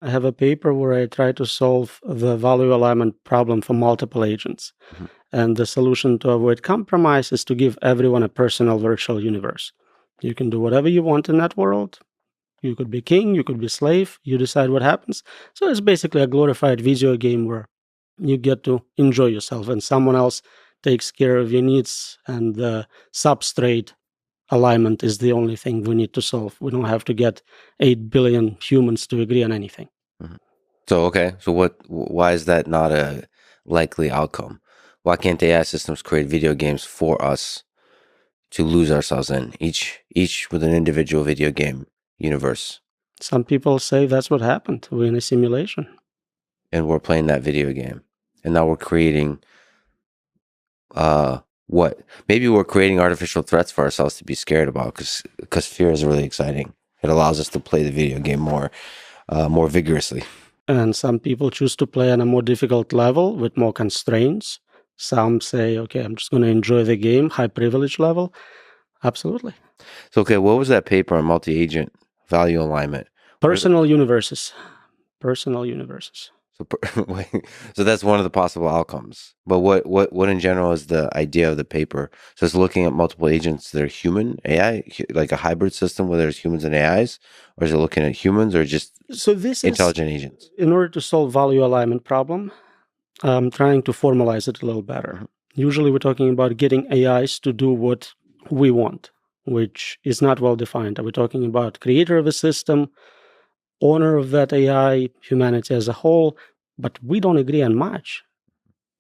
I have a paper where I try to solve the value alignment problem for multiple agents. Mhm. And the solution to avoid compromise is to give everyone a personal virtual universe. You can do whatever you want in that world. You could be king, you could be slave, you decide what happens. So it's basically a glorified video game where you get to enjoy yourself and someone else takes care of your needs, and the substrate alignment is the only thing we need to solve. We don't have to get 8 billion humans to agree on anything. Mhm. So, okay. So why is that not a likely outcome? Why can't AI systems create video games for us to lose ourselves in, each with an individual video game universe, Some people say that's what happened. We're in a simulation. and we're playing that video game, and now we're creating what? Maybe we're creating artificial threats for ourselves to be scared about, because fear is really exciting. It allows us to play the video game more vigorously. And some people choose to play on a more difficult level with more constraints. Some say, okay, I'm just going to enjoy the game, high privilege level. Absolutely. So, okay, what was that paper on multi-agent value alignment? Personal universes. Personal universes. So, wait, so that's one of the possible outcomes. But what in general is the idea of the paper? So it's looking at multiple agents that are human AI, like a hybrid system where there's humans and AIs, or is it looking at humans or just So this is, intelligent agents? in order to solve value alignment problem, I'm trying to formalize it a little better. Usually we're talking about getting AIs to do what we want, which is not well defined. Are we talking about creator of a system, owner of that AI, humanity as a whole? But we don't agree on much.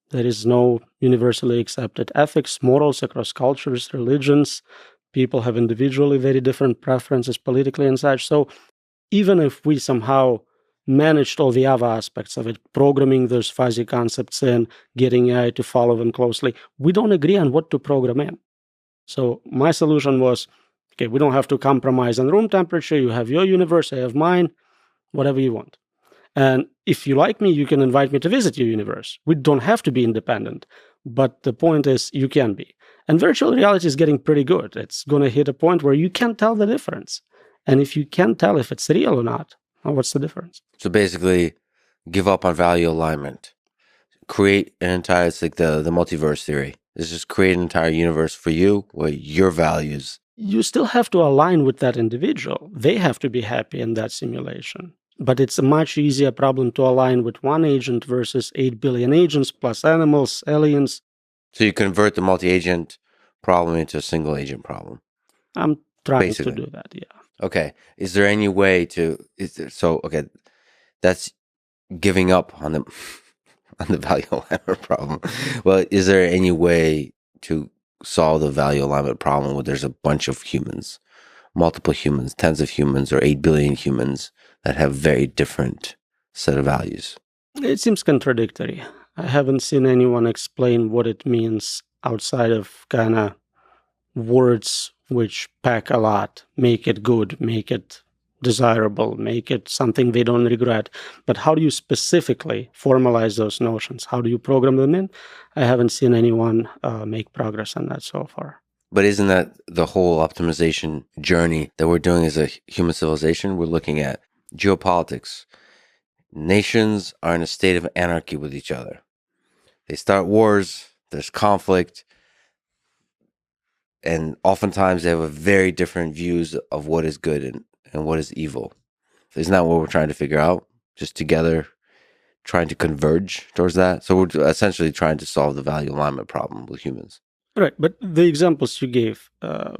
There is no universally accepted ethics, morals across cultures, religions. People have individually very different preferences politically and such. So even if we somehow managed all the other aspects of it, programming those fuzzy concepts in, getting AI to follow them closely, we don't agree on what to program in. So my solution was, okay, we don't have to compromise on room temperature. You have your universe, I have mine, whatever you want. And if you like me, you can invite me to visit your universe. We don't have to be independent. But the point is, you can be. And virtual reality is getting pretty good. It's going to hit a point where you can't tell the difference. And if you can't tell if it's real or not, well, what's the difference? So basically, give up on value alignment, create an entire, it's like the multiverse theory. It's just create an entire universe for you where your values. You still have to align with that individual. They have to be happy in that simulation. But it's a much easier problem to align with one agent versus 8 billion agents plus animals, aliens. So you convert the multi-agent problem into a single agent problem. I'm trying Basically. to do that, yeah. Okay. Is there any way to, okay, that's giving up on the on the value alignment problem. Well, is there any way to solve the value alignment problem where there's a bunch of humans, multiple humans, tens of humans, or 8 billion humans that have very different set of values? It seems contradictory. I haven't seen anyone explain what it means outside of kind of words which pack a lot, make it good, make it desirable, make it something they don't regret. But how do you specifically formalize those notions? How do you program them in? I haven't seen anyone make progress on that so far. But isn't that the whole optimization journey that we're doing as a human civilization? We're looking at geopolitics. Nations are in a state of anarchy with each other. They start wars, there's conflict, and oftentimes they have very different views of what is good and what is evil. Isn't that what we're trying to figure out? Just together trying to converge towards that? So we're essentially trying to solve the value alignment problem with humans. Right, but the examples you gave,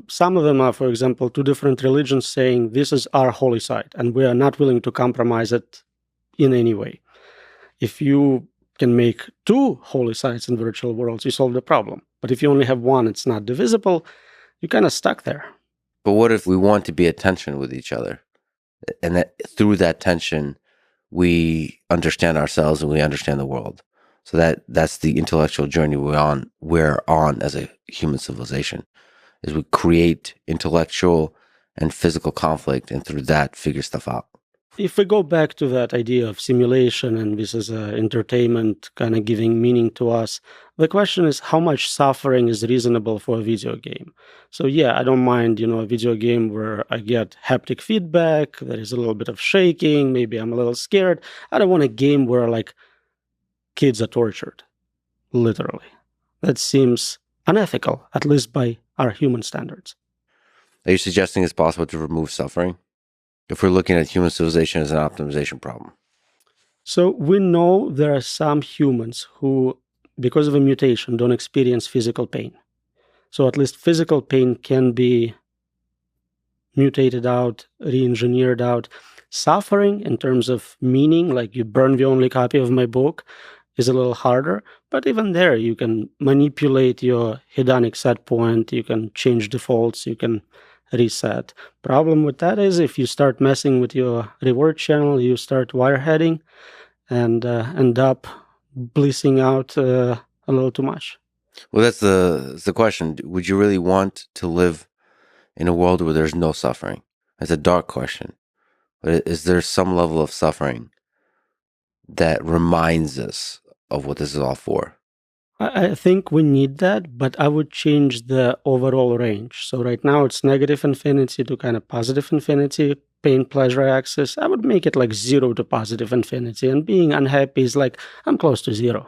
some of them are, for example, two different religions saying this is our holy site and we are not willing to compromise it in any way. If you can make two holy sites in virtual worlds, you solve the problem. But if you only have one, it's not divisible, you're kind of stuck there. But what if we want to be at tension with each other? And that through that tension, we understand ourselves and we understand the world. So that's the intellectual journey we're on as a human civilization, is we create intellectual and physical conflict and through that figure stuff out. if we go back to that idea of simulation and this is entertainment kind of giving meaning to us, the question is how much suffering is reasonable for a video game. So yeah, I don't mind, a video game where I get haptic feedback, there is a little bit of shaking, maybe I'm a little scared. I don't want a game where like kids are tortured, literally. That seems unethical, at least by our human standards. Are you suggesting it's possible to remove suffering? If we're looking at human civilization as an optimization problem. So we know there are some humans who, because of a mutation, don't experience physical pain. So at least physical pain can be mutated out, re-engineered out. Suffering, in terms of meaning, like you burn the only copy of my book, is a little harder. But even there, you can manipulate your hedonic set point, you can change defaults, you can reset. Problem with that is if you start messing with your reward channel, you start wireheading and end up blissing out a little too much. Well, that's the question. Would you really want to live in a world where there's no suffering? It's a dark question. But is there some level of suffering that reminds us of what this is all for? I think we need that, but I would change the overall range. So right now it's negative infinity to kind of positive infinity, pain, pleasure axis. I would make it like 0 to positive infinity, and being unhappy is like, I'm close to 0.